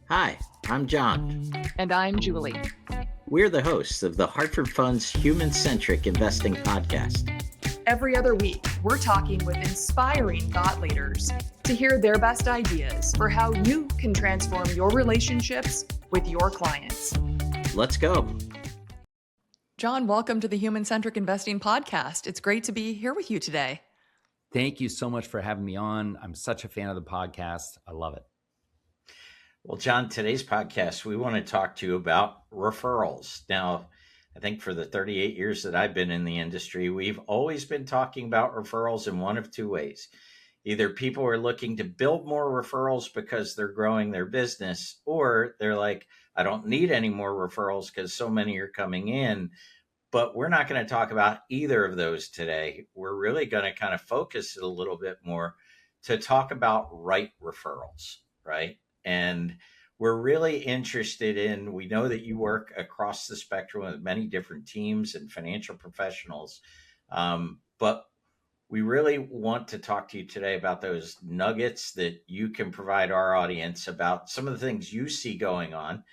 Hi, I'm John. And I'm Julie. We're the hosts of the Hartford Fund's Human Centric Investing Podcast. Every other week, we're talking with inspiring thought leaders to hear their best ideas for how you can transform your relationships with your clients. Let's go. John, welcome to the Human Centric Investing Podcast. It's great to be here with you today. Thank you so much for having me on. I'm such a fan of the podcast. I love it. Well, John, today's podcast, we want to talk to you about referrals. Now, I think for the 38 years that I've been in the industry, we've always been talking about referrals in one of two ways. Either people are looking to build more referrals because they're growing their business, or they're like, I don't need any more referrals because so many are coming in. But we're not going to talk about either of those today. We're really going to kind of focus it a little bit more to talk about right referrals, right? And we're really interested in, we know that you work across the spectrum with many different teams and financial professionals, but we really want to talk to you today about those nuggets that you can provide our audience about some of the things you see going on,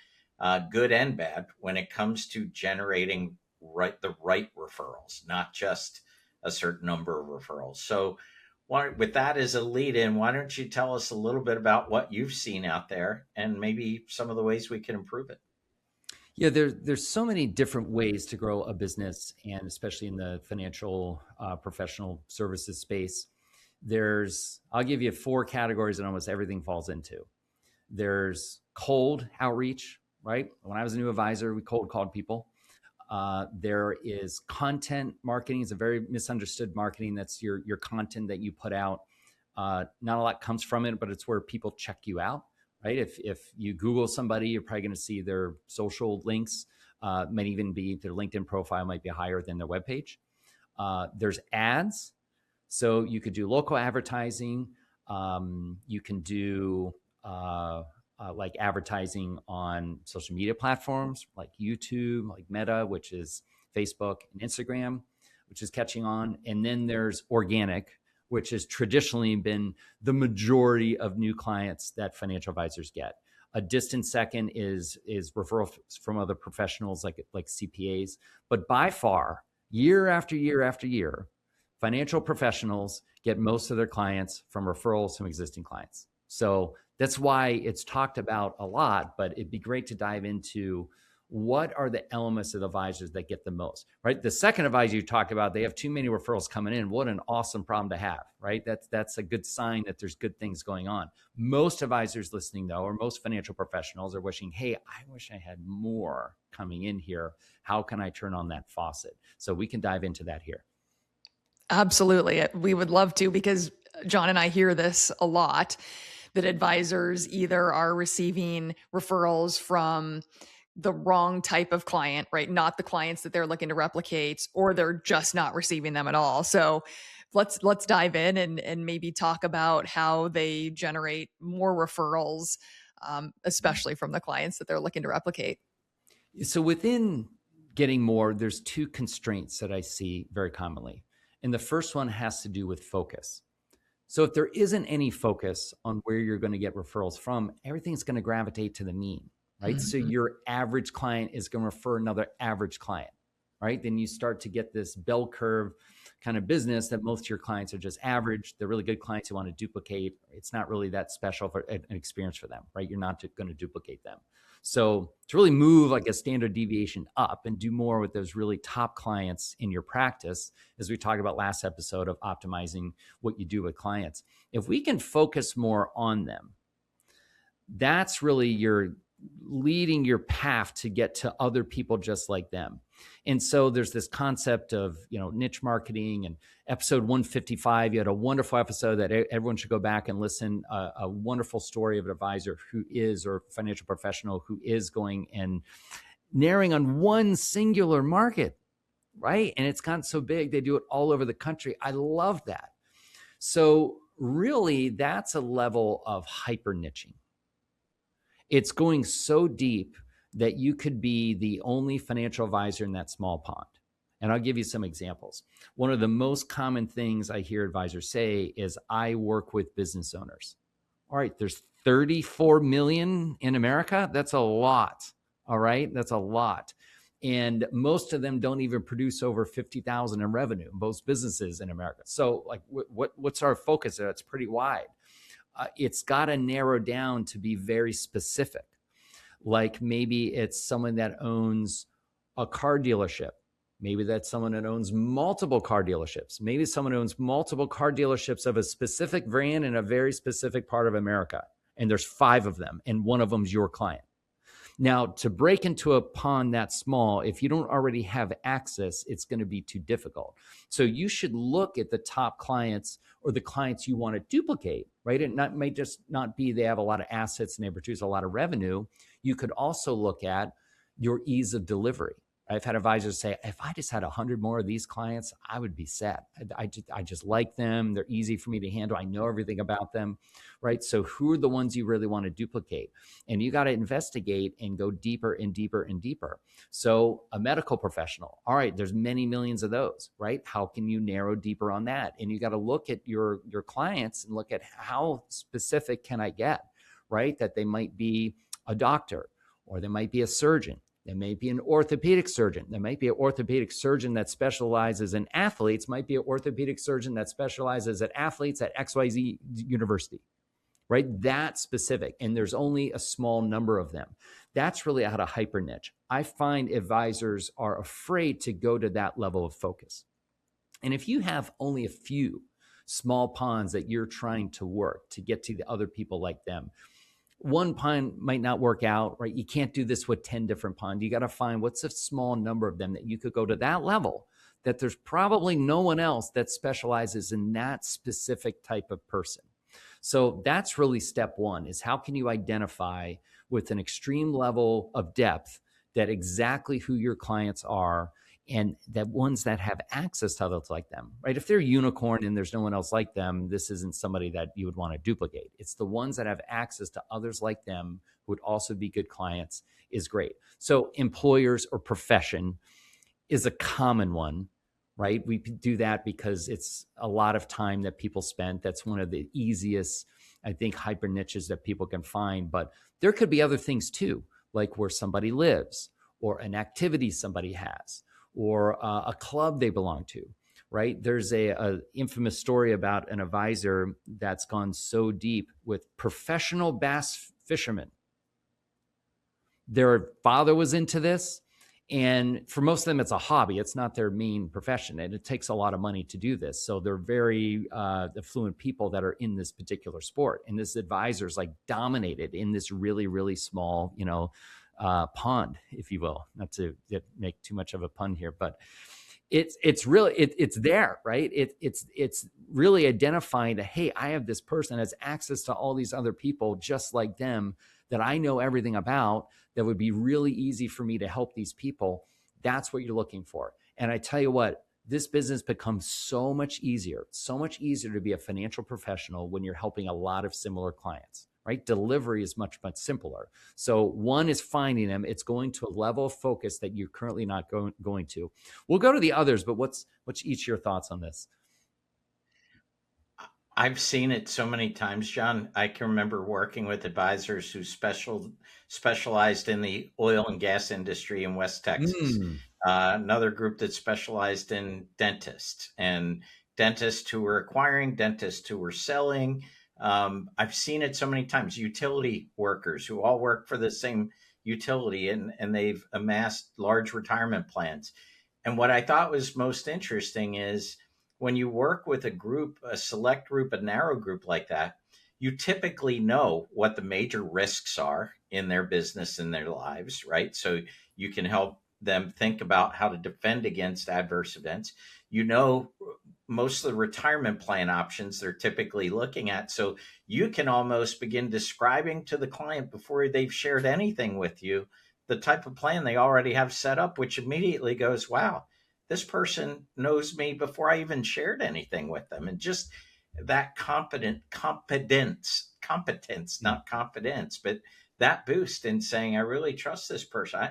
good and bad, when it comes to generating the right referrals, not just a certain number of referrals. So with that as a lead in, why don't you tell us a little bit about what you've seen out there and maybe some of the ways we can improve it? Yeah, there's so many different ways to grow a business, and especially in the financial professional services space. I'll give you 4 categories that almost everything falls into. There's cold outreach, right? When I was a new advisor, we cold called people. There is content marketing. It's a very misunderstood marketing. That's your content that you put out. Not a lot comes from it, but it's where people check you out, right? If you Google somebody, you're probably going to see their social links. Might even be their LinkedIn profile might be higher than their webpage. There's ads. So you could do local advertising. You can do like advertising on social media platforms like YouTube, like Meta, which is Facebook and Instagram, which is catching on. And then there's organic, which has traditionally been the majority of new clients that financial advisors get. A distant second is referrals from other professionals like CPAs. But by far, year after year after year, financial professionals get most of their clients from referrals from existing clients. So that's why it's talked about a lot, but it'd be great to dive into what are the elements of the advisors that get the most, right? The second advisor you talk about, they have too many referrals coming in. What an awesome problem to have, right? That's a good sign that there's good things going on. Most advisors listening though, or most financial professionals are wishing, hey, I wish I had more coming in here. How can I turn on that faucet? So we can dive into that here. Absolutely. We would love to, because John and I hear this a lot, that advisors either are receiving referrals from the wrong type of client, right? Not the clients that they're looking to replicate, or they're just not receiving them at all. So let's dive in and maybe talk about how they generate more referrals, especially from the clients that they're looking to replicate. So within getting more, there's 2 constraints that I see very commonly. And the first one has to do with focus. So if there isn't any focus on where you're going to get referrals from, everything's going to gravitate to the mean, right? Mm-hmm. So your average client is going to refer another average client, right? Then you start to get this bell curve kind of business that most of your clients are just average. They're really good clients you want to duplicate. It's not really that special for an experience for them, right? You're not going to duplicate them. So to really move like a standard deviation up and do more with those really top clients in your practice, as we talked about last episode of optimizing what you do with clients, if we can focus more on them, that's really your leading your path to get to other people just like them. And so there's this concept of, niche marketing. And episode 155, you had a wonderful episode that everyone should go back and listen, a wonderful story of an advisor who is, or financial professional who is going and narrowing on one singular market, right? And it's gotten so big, they do it all over the country. I love that. So really, that's a level of hyper niching. It's going so deep that you could be the only financial advisor in that small pond. And I'll give you some examples. One of the most common things I hear advisors say is, I work with business owners. All right, there's 34 million in America. That's a lot. All right. That's a lot. And most of them don't even produce over 50,000 in revenue, most businesses in America. So like what's our focus there? It's pretty wide. It's got to narrow down to be very specific. Like maybe it's someone that owns a car dealership. Maybe that's someone that owns multiple car dealerships. Maybe someone owns multiple car dealerships of a specific brand in a very specific part of America. And there's 5 of them, and one of them's your client. Now, to break into a pond that small, if you don't already have access, it's going to be too difficult. So you should look at the top clients or the clients you want to duplicate, right? It may just not be they have a lot of assets and they produce a lot of revenue. You could also look at your ease of delivery. I've had advisors say, if I just had 100 more of these clients, I would be set. I just like them. They're easy for me to handle. I know everything about them, right? So who are the ones you really want to duplicate? And you got to investigate and go deeper and deeper and deeper. So a medical professional, all right, there's many millions of those, right? How can you narrow deeper on that? And you got to look at your clients and look at how specific can I get, right? That they might be a doctor, or they might be a surgeon. There may be an orthopedic surgeon. There might be an orthopedic surgeon that specializes in athletes, might be an orthopedic surgeon that specializes at athletes at XYZ university, right? That's specific. And there's only a small number of them. That's really how to hyper niche. I find advisors are afraid to go to that level of focus. And if you have only a few small ponds that you're trying to work to get to the other people like them, one pond might not work out, right? You can't do this with 10 different ponds. You got to find what's a small number of them that you could go to that level, that there's probably no one else that specializes in that specific type of person. So that's really step one, is how can you identify with an extreme level of depth that exactly who your clients are, and that ones that have access to others like them, right? If they're a unicorn and there's no one else like them, this isn't somebody that you would want to duplicate. It's the ones that have access to others like them who would also be good clients is great. So employers or profession is a common one, right? We do that because it's a lot of time that people spend. That's one of the easiest, I think, hyper niches that people can find. But there could be other things too, like where somebody lives, or an activity somebody has, or a club they belong to, right? There's a infamous story about an advisor that's gone so deep with professional bass fishermen. Their father was into this, and for most of them, it's a hobby. It's not their main profession, and it takes a lot of money to do this. So they're very affluent people that are in this particular sport. And this advisor's like dominated in this really, really small, pond, if you will, not to make too much of a pun here, but it's really, it's there, right? It's really identifying that, hey, I have this person that has access to all these other people just like them that I know everything about, that would be really easy for me to help these people. That's what you're looking for. And I tell you what, this business becomes so much easier to be a financial professional when you're helping a lot of similar clients, right? Delivery is much, much simpler. So one is finding them. It's going to a level of focus that you're currently not going to. We'll go to the others, but what's each your thoughts on this? I've seen it so many times, John. I can remember working with advisors who specialized in the oil and gas industry in West Texas. Another group that specialized in dentists, and dentists who were acquiring, dentists who were selling. I've seen it so many times. Utility workers who all work for the same utility, and they've amassed large retirement plans. And what I thought was most interesting is, when you work with a group, a select group, a narrow group like that, you typically know what the major risks are in their business and their lives, right? So you can help them think about how to defend against adverse events. You know most of the retirement plan options they're typically looking at. So you can almost begin describing to the client before they've shared anything with you the type of plan they already have set up, which immediately goes, wow, this person knows me before I even shared anything with them. And just that competence, not confidence, but that boost in saying, I really trust this person.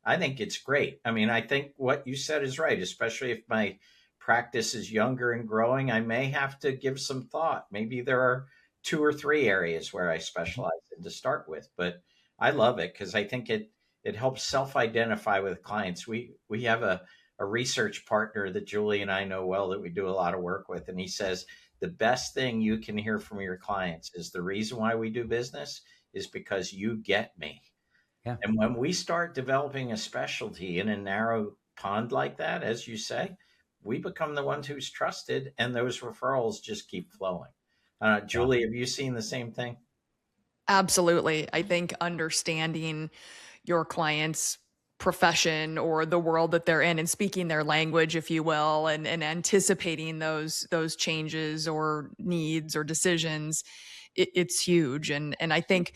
I think it's great. I mean, I think what you said is right, especially if my practice is younger and growing. I may have to give some thought. Maybe there are two or three areas where I specialize in to start with, but I love it because I think it helps self-identify with clients. We have a research partner that Julie and I know well that we do a lot of work with, and he says the best thing you can hear from your clients is the reason why we do business is because you get me. Yeah. And when we start developing a specialty in a narrow pond like that, as you say, we become the ones who's trusted, and those referrals just keep flowing. Yeah. Julie, have you seen the same thing? Absolutely. I think understanding your client's profession or the world that they're in and speaking their language, if you will, and anticipating those changes or needs or decisions, it's huge. And I think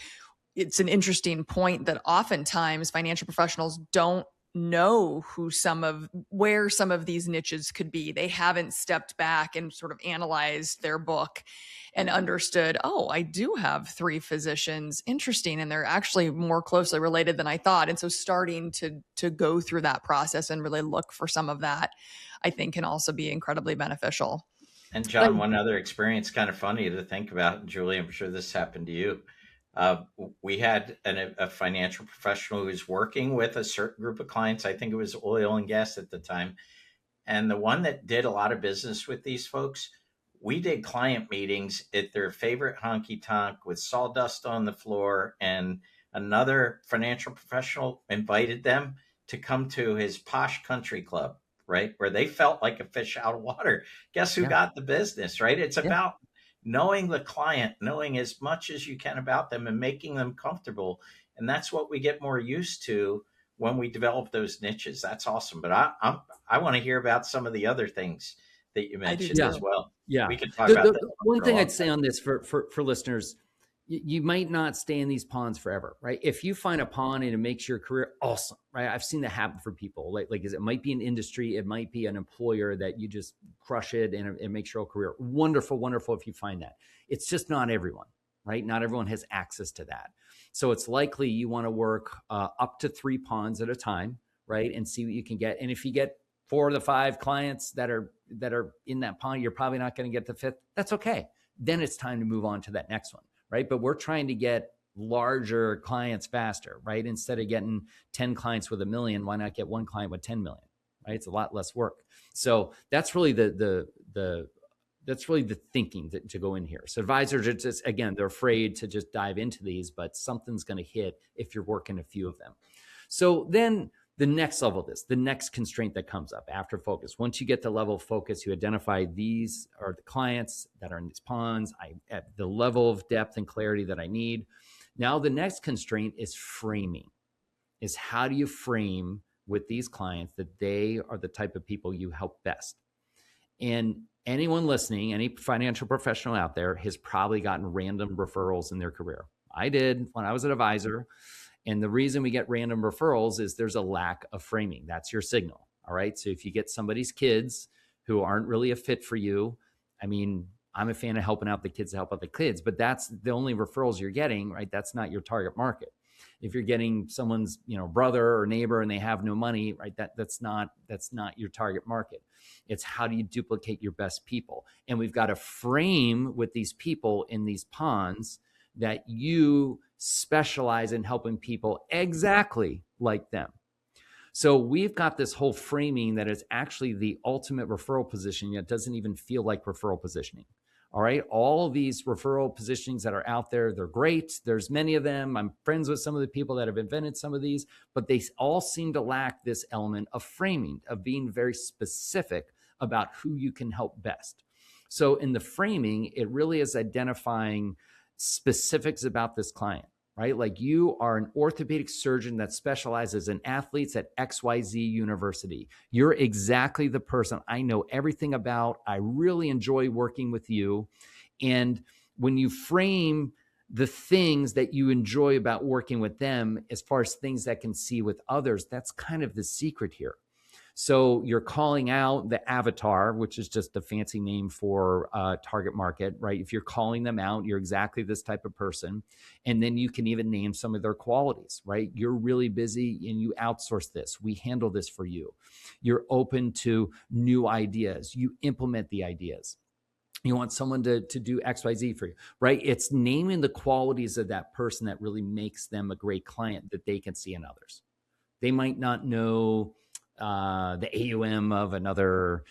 it's an interesting point that oftentimes financial professionals don't know where some of these niches could be. They haven't stepped back and sort of analyzed their book and understood, oh, I do have three physicians. Interesting. And they're actually more closely related than I thought. And so starting to go through that process and really look for some of that, I think can also be incredibly beneficial. And But John, one other experience, kind of funny to think about, Julie, I'm sure this happened to you. Uh, we had a financial professional who was working with a certain group of clients. I think it was oil and gas at the time. And the one that did a lot of business with these folks, we did client meetings at their favorite honky tonk with sawdust on the floor. And another financial professional invited them to come to his posh country club, right? Where they felt like a fish out of water. Guess who Yeah. got the business, right? It's Yeah. about knowing the client, knowing as much as you can about them and making them comfortable. And that's what we get more used to when we develop those niches. That's awesome. But I want to hear about some of the other things that you I do mentioned Yeah. as too. well. Yeah. We could talk about The that one for a thing long I'd say time. on this for listeners, you might not stay in these ponds forever, right? If you find a pond and it makes your career awesome, right? I've seen that happen for people. Like it might be an industry, it might be an employer that you just crush it and it makes your whole career wonderful, wonderful if you find that. It's just not everyone, right? Not everyone has access to that. So it's likely you want to work up to 3 ponds at a time, right? And see what you can get. And if you get 4 of the 5 clients that are in that pond, you're probably not going to get the 5th. That's okay. Then it's time to move on to that next one, right? But we're trying to get larger clients faster, right? Instead of getting 10 clients with $1 million, why not get one client with 10 million, right? It's a lot less work. So that's really that's really the thinking to go in here. So advisors are just, again, they're afraid to just dive into these, but something's going to hit if you're working a few of them. So then the next level of this, the next constraint that comes up after focus. Once you get the level of focus, you identify these are the clients that are in these ponds. At the level of depth and clarity that I need. Now the next constraint is framing. Is how do you frame with these clients that they are the type of people you help best? And anyone listening, any financial professional out there has probably gotten random referrals in their career. I did when I was an advisor. And the reason we get random referrals is there's a lack of framing. That's your signal. All right. So if you get somebody's kids who aren't really a fit for you, I mean, I'm a fan of helping out the kids to help out the kids, but that's the only referrals you're getting, right? That's not your target market. If you're getting someone's, brother or neighbor and they have no money, right? That's not your target market. It's how do you duplicate your best people? And we've got to frame with these people in these ponds that you specialize in helping people exactly like them. So we've got this whole framing that is actually the ultimate referral positioning. It doesn't even feel like referral positioning. All right. All of these referral positionings that are out there, they're great. There's many of them. I'm friends with some of the people that have invented some of these, but they all seem to lack this element of framing, of being very specific about who you can help best. So in the framing, it really is identifying specifics about this client, right? Like you are an orthopedic surgeon that specializes in athletes at XYZ University. You're exactly the person I know everything about. I really enjoy working with you. And when you frame the things that you enjoy about working with them, as far as things that can see with others, that's kind of the secret here. So you're calling out the avatar, which is just a fancy name for target market, right? If you're calling them out, you're exactly this type of person. And then you can even name some of their qualities, right? You're really busy and you outsource this. We handle this for you. You're open to new ideas. You implement the ideas. You want someone to do XYZ for you, right? It's naming the qualities of that person that really makes them a great client that they can see in others. They might not know the AUM of another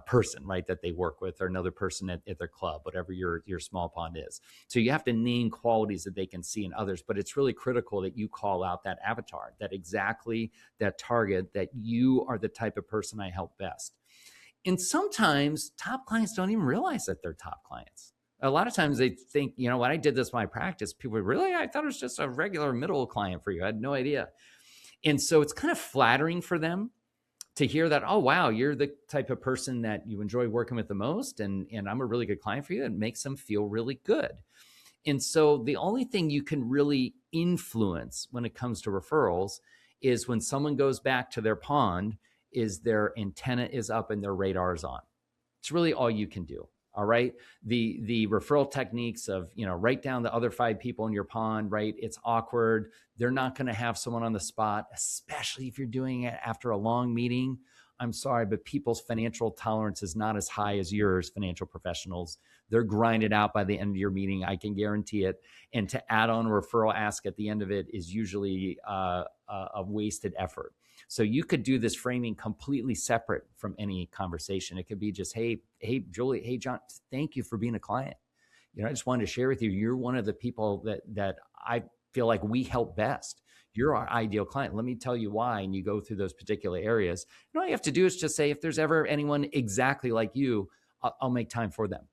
person, right, that they work with, or another person at their club, whatever your small pond is. So you have to name qualities that they can see in others, but it's really critical that you call out that avatar, that target, that you are the type of person I help best. And sometimes top clients don't even realize that they're top clients. A lot of times they think, when I did this in my practice, people were really, I thought it was just a regular middle client for you. I had no idea. And so it's kind of flattering for them to hear that, oh, wow, you're the type of person that you enjoy working with the most. And I'm a really good client for you. It makes them feel really good. And so the only thing you can really influence when it comes to referrals is when someone goes back to their pond, is their antenna is up and their radar is on. It's really all you can do. All right. The referral techniques of, write down the other 5 people in your pond, right? It's awkward. They're not going to have someone on the spot, especially if you're doing it after a long meeting. I'm sorry, but people's financial tolerance is not as high as yours, financial professionals. They're grinded out by the end of your meeting. I can guarantee it. And to add on a referral ask at the end of it is usually a wasted effort. So you could do this framing completely separate from any conversation. It could be just, hey, Julie, hey, John, thank you for being a client. I just wanted to share with you, you're one of the people that I feel like we help best. You're our ideal client. Let me tell you why. And you go through those particular areas. And all you have to do is just say, if there's ever anyone exactly like you, I'll make time for them.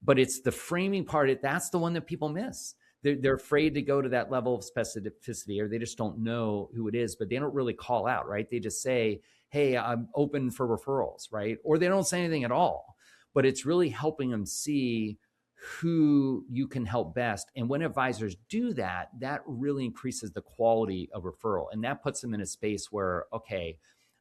But it's the framing part, that's the one that people miss. They're afraid to go to that level of specificity, or they just don't know who it is, but they don't really call out, right? They just say, hey, I'm open for referrals, right? Or they don't say anything at all, but it's really helping them see who you can help best. And when advisors do that, that really increases the quality of referral. And that puts them in a space where, okay,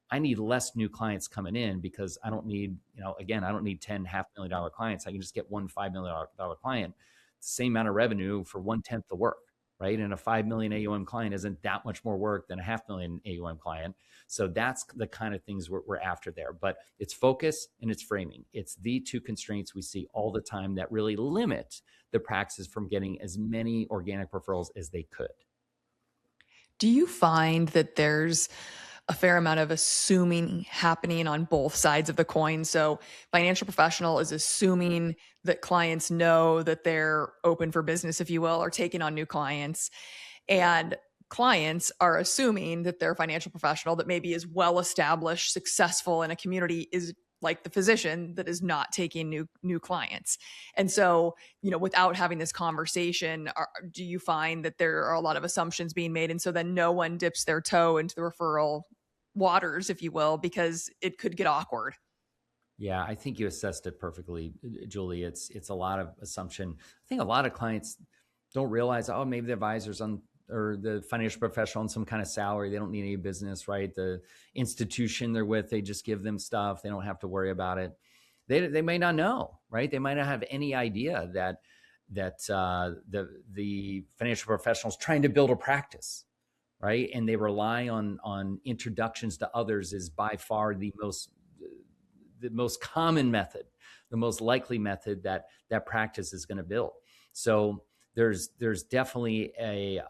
I need less new clients coming in because I don't need, I don't need 10 $500,000 clients. I can just get one $5 million client, same amount of revenue for 1/10 the work, right? And a 5 million AUM client isn't that much more work than a $500,000 AUM client. So that's the kind of things we're after there. But it's focus and it's framing. It's the 2 constraints we see all the time that really limit the practices from getting as many organic referrals as they could. Do you find that there's a fair amount of assuming happening on both sides of the coin? So financial professional is assuming that clients know that they're open for business, if you will, or taking on new clients. And clients are assuming that their financial professional that maybe is well established, successful in a community is like the physician that is not taking new clients. And so, without having this conversation, do you find that there are a lot of assumptions being made, and so then no one dips their toe into the referral waters, if you will, because it could get awkward? Yeah, I think you assessed it perfectly, Julie. It's a lot of assumption. I think a lot of clients don't realize, oh, maybe the advisor's on, or the financial professional on some kind of salary. They don't need any business, right? The institution they're with, they just give them stuff. They don't have to worry about it. They may not know, right? They might not have any idea that the financial professional is trying to build a practice, right? And they rely on introductions to others is by far the most common method, the most likely method that practice is going to build. So there's definitely an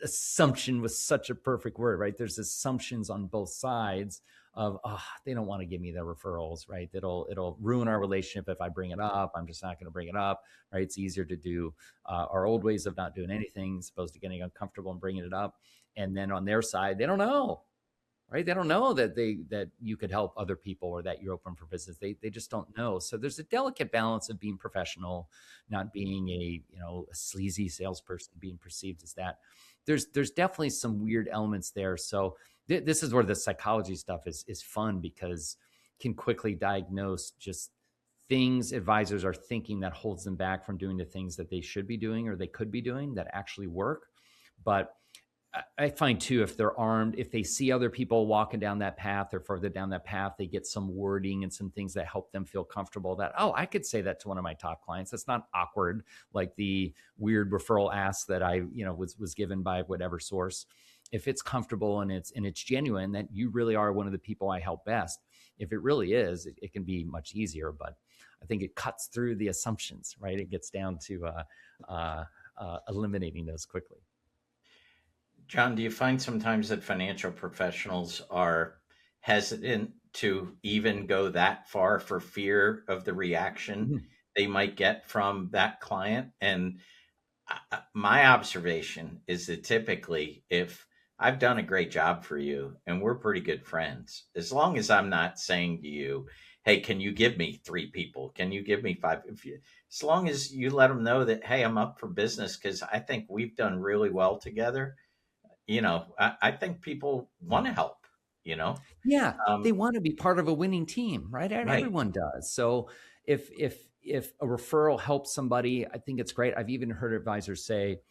assumption was such a perfect word, right? There's assumptions on both sides of, they don't want to give me the referrals, right? It'll ruin our relationship if I bring it up. I'm just not going to bring it up, right? It's easier to do our old ways of not doing anything, as opposed to getting uncomfortable and bringing it up. And then on their side, they don't know, right? They don't know that you could help other people or that you're open for business. They just don't know. So there's a delicate balance of being professional, not being a sleazy salesperson, being perceived as that. There's definitely some weird elements there. So this is where the psychology stuff is fun, because can quickly diagnose just things advisors are thinking that holds them back from doing the things that they should be doing or they could be doing that actually work. But I find too, if they're armed, if they see other people walking down that path or further down that path, they get some wording and some things that help them feel comfortable that, oh, I could say that to one of my top clients. That's not awkward, like the weird referral ask that I, was given by whatever source. If it's comfortable and it's genuine, that you really are one of the people I help best. If it really is, it can be much easier. But I think it cuts through the assumptions, right? It gets down to eliminating those quickly. John, do you find sometimes that financial professionals are hesitant to even go that far for fear of the reaction Mhm. they might get from that client? And my observation is that typically, if I've done a great job for you and we're pretty good friends, as long as I'm not saying to you, hey, can you give me three people? Can you give me five? As long as you let them know that, hey, I'm up for business because I think we've done really well together, I think people want to help, you know? Yeah, they Um, want to be part of a winning team, right? And right. everyone does. So if a referral helps somebody, I think it's great. I've even heard advisors say,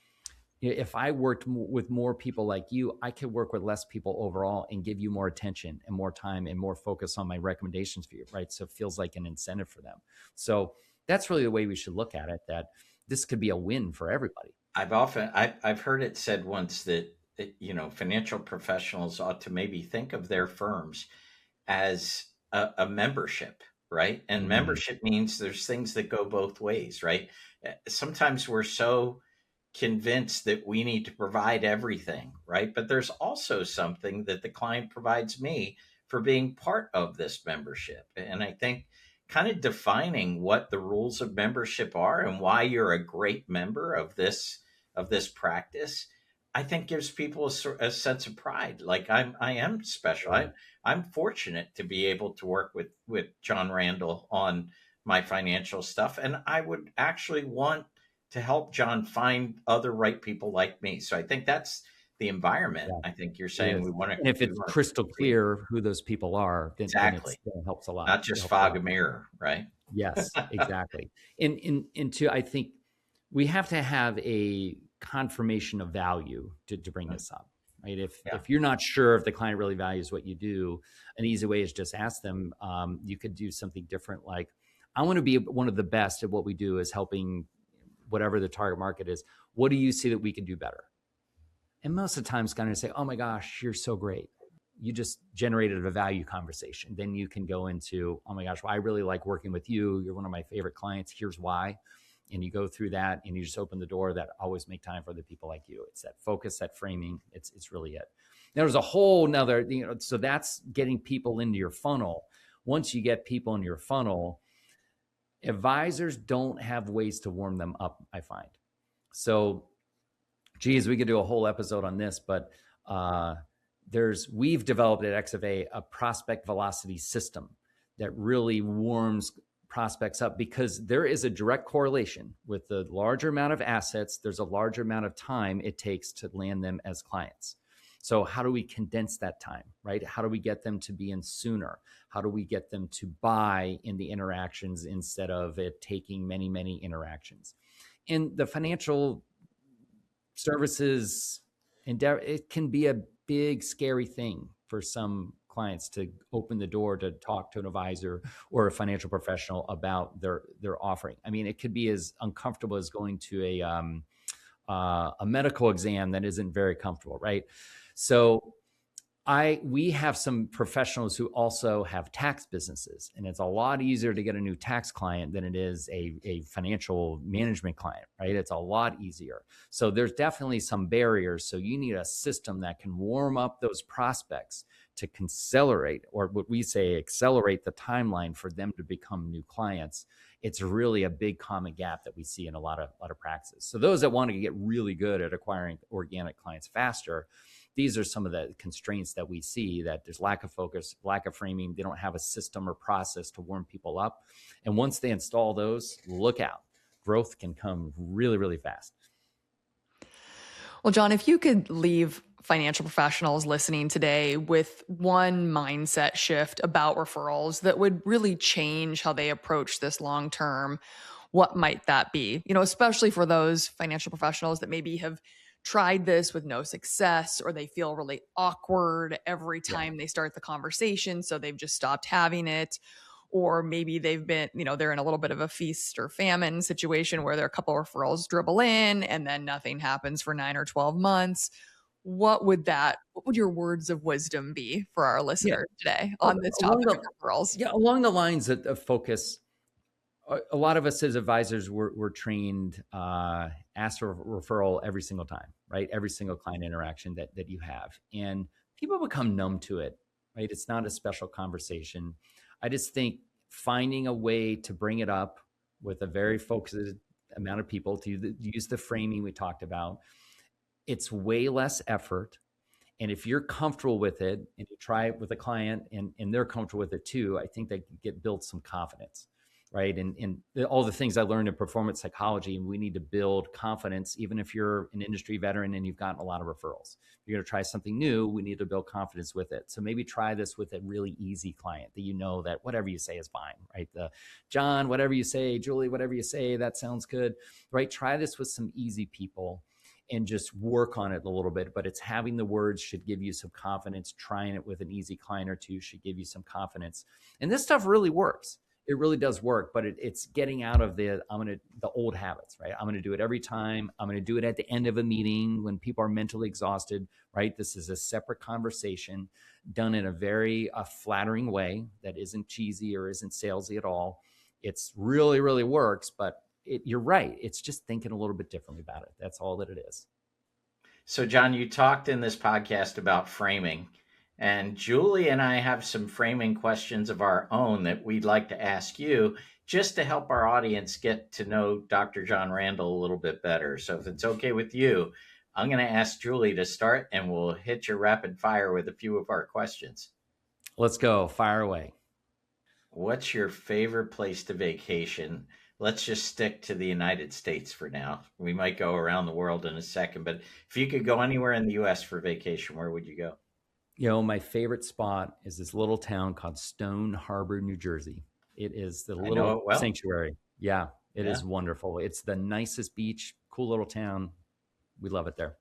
if I worked with more people like you, I could work with less people overall and give you more attention and more time and more focus on my recommendations for you, right? So it feels like an incentive for them. So that's really the way we should look at it, that this could be a win for everybody. I've heard it said once that, financial professionals ought to maybe think of their firms as a membership, right? And Mhm. membership means there's things that go both ways, right? Sometimes we're so convinced that we need to provide everything, right? But there's also something that the client provides me for being part of this membership. And I think kind of defining what the rules of membership are and why you're a great member of this practice, I think gives people a sense of pride. Like I am special. Yeah. I'm fortunate to be able to work with Jon Randall on my financial stuff, and I would actually want to help John find other right people like me. So I think that's the environment. Yeah, I think you're it saying is. we want to And if we it's want to crystal create. clear who those people are, then Exactly, it helps a lot. not It just helps a fog lot. a mirror, right? Yes, exactly. And two, I think we have to have a confirmation of value to bring this up, right? Yeah, If you're not sure if the client really values what you do, an easy way is just ask them. You could do something different, like, I want to be one of the best at what we do, is helping whatever the target market is. What do you see that we can do better? And most of the time, it's going to say, "Oh my gosh, you're so great. You just generated a value conversation." Then you can go into, "Oh my gosh, well, I really like working with you. You're one of my favorite clients. Here's why." And you go through that and you just open the door that always make time for the people like you. It's that focus, that framing. It's really it. There's a whole nother, so that's getting people into your funnel. Once you get people in your funnel, advisors don't have ways to warm them up, I find. So geez, we could do a whole episode on this, but we've developed at XFA a prospect velocity system that really warms prospects up, because there is a direct correlation with the larger amount of assets. There's a larger amount of time it takes to land them as clients. So how do we condense that time, right? How do we get them to be in sooner? How do we get them to buy in the interactions instead of it taking many, many interactions? In the financial services endeavor, it can be a big, scary thing for some clients to open the door to talk to an advisor or a financial professional about their offering. I mean, it could be as uncomfortable as going to a medical exam that isn't very comfortable, right? So we have some professionals who also have tax businesses, and it's a lot easier to get a new tax client than it is a financial management client, right? It's a lot easier. So there's definitely some barriers. So you need a system that can warm up those prospects to accelerate, or what we say, accelerate the timeline for them to become new clients. It's really a big common gap that we see in a lot of practices. So those that want to get really good at acquiring organic clients faster, these are some of the constraints that we see, that there's lack of focus, lack of framing. They don't have a system or process to warm people up. And once they install those, look out. Growth can come really, really fast. Well, John, if you could leave financial professionals listening today with one mindset shift about referrals that would really change how they approach this long term, what might that be? Especially for those financial professionals that maybe have tried this with no success, or they feel really awkward every Yeah. time they start the conversation, so they've just stopped having it. Or maybe they've been, they're in a little bit of a feast or famine situation where there are a couple of referrals dribble in and then nothing happens for 9 or 12 months. What would your words of wisdom be for our Yeah. listeners today on this topic of referrals? Along the lines of focus, a lot of us as advisors, we're trained, ask for a referral every single time, right? Every single client interaction that you have. And people become numb to it, right? It's not a special conversation. I just think finding a way to bring it up with a very focused amount of people, to use the framing we talked about, it's way less effort. And if you're comfortable with it and you try it with a client and they're comfortable with it too, I think they can build some confidence, right? And all the things I learned in performance psychology, and we need to build confidence, even if you're an industry veteran and you've gotten a lot of referrals. If you're going to try something new, we need to build confidence with it. So maybe try this with a really easy client that you know that whatever you say is fine, right? John, whatever you say, Julie, whatever you say, that sounds good, right? Try this with some easy people and just work on it a little bit. But it's having the words should give you some confidence. Trying it with an easy client or two should give you some confidence. And this stuff really works. It really does work, but it's getting out of the old habits, right? I'm going to do it every time. I'm going to do it at the end of a meeting when people are mentally exhausted, right? This is a separate conversation done in a very flattering way that isn't cheesy or isn't salesy at all. It's really, really works, but you're right. It's just thinking a little bit differently about it. That's all that it is. So, John, you talked in this podcast about framing, and Julie and I have some framing questions of our own that we'd like to ask you just to help our audience get to know Dr. Jon Randall a little bit better. So if it's okay with you, I'm going to ask Julie to start and we'll hit your rapid fire with a few of our questions. Let's go. Fire away. What's your favorite place to vacation? Let's just stick to the United States for now. We might go around the world in a second, but if you could go anywhere in the U.S. for vacation, where would you go? You know, my favorite spot is this little town called Stone Harbor, New Jersey. It is the little sanctuary. Yeah, it is wonderful. It's the nicest beach, cool little town. We love it there.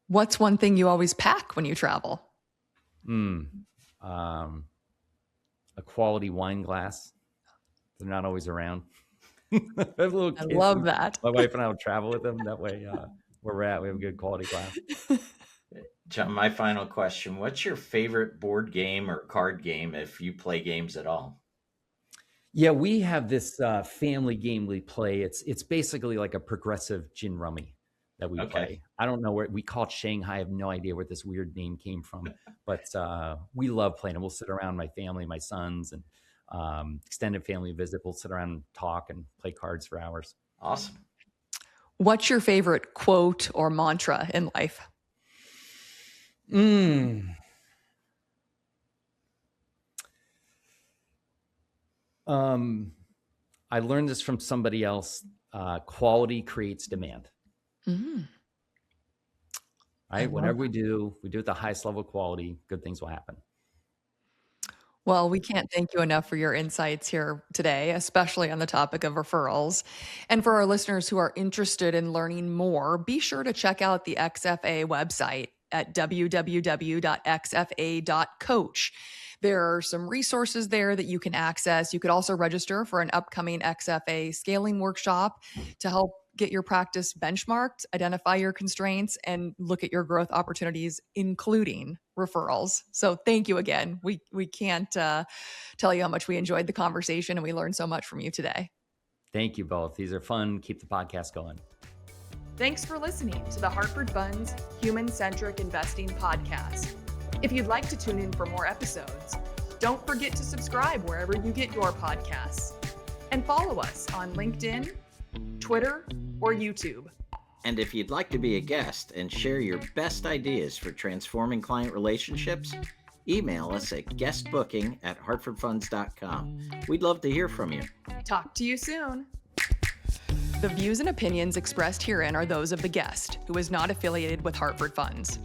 What's one thing you always pack when you travel? A quality wine glass. They're not always around. I love that. My wife and I will travel with them. That way, where we're at, we have a good quality glass. John, my final question. What's your favorite board game or card game if you play games at all? Yeah, we have this family game we play. It's basically like a progressive gin rummy that we play. I don't know where we call it Shanghai. I have no idea where this weird name came from, but we love playing it. We'll sit around, my family, my sons, and extended family visit. We'll sit around and talk and play cards for hours. Awesome. What's your favorite quote or mantra in life? I learned this from somebody else. Quality creates demand. Right? Whatever we do at the highest level of quality, good things will happen. Well, we can't thank you enough for your insights here today, especially on the topic of referrals. And for our listeners who are interested in learning more, be sure to check out the XFA website at www.xfa.coach. There are some resources there that you can access. You could also register for an upcoming XFA scaling workshop to help get your practice benchmarked, identify your constraints, and look at your growth opportunities, including referrals. So thank you again. We can't tell you how much we enjoyed the conversation, and we learned so much from you today. Thank you both. These are fun. Keep the podcast going. Thanks for listening to the Hartford Funds Human-Centric Investing Podcast. If you'd like to tune in for more episodes, don't forget to subscribe wherever you get your podcasts, and follow us on LinkedIn, Twitter, or YouTube. And if you'd like to be a guest and share your best ideas for transforming client relationships, email us at guestbooking@hartfordfunds.com. We'd love to hear from you. Talk to you soon. The views and opinions expressed herein are those of the guest, who is not affiliated with Hartford Funds.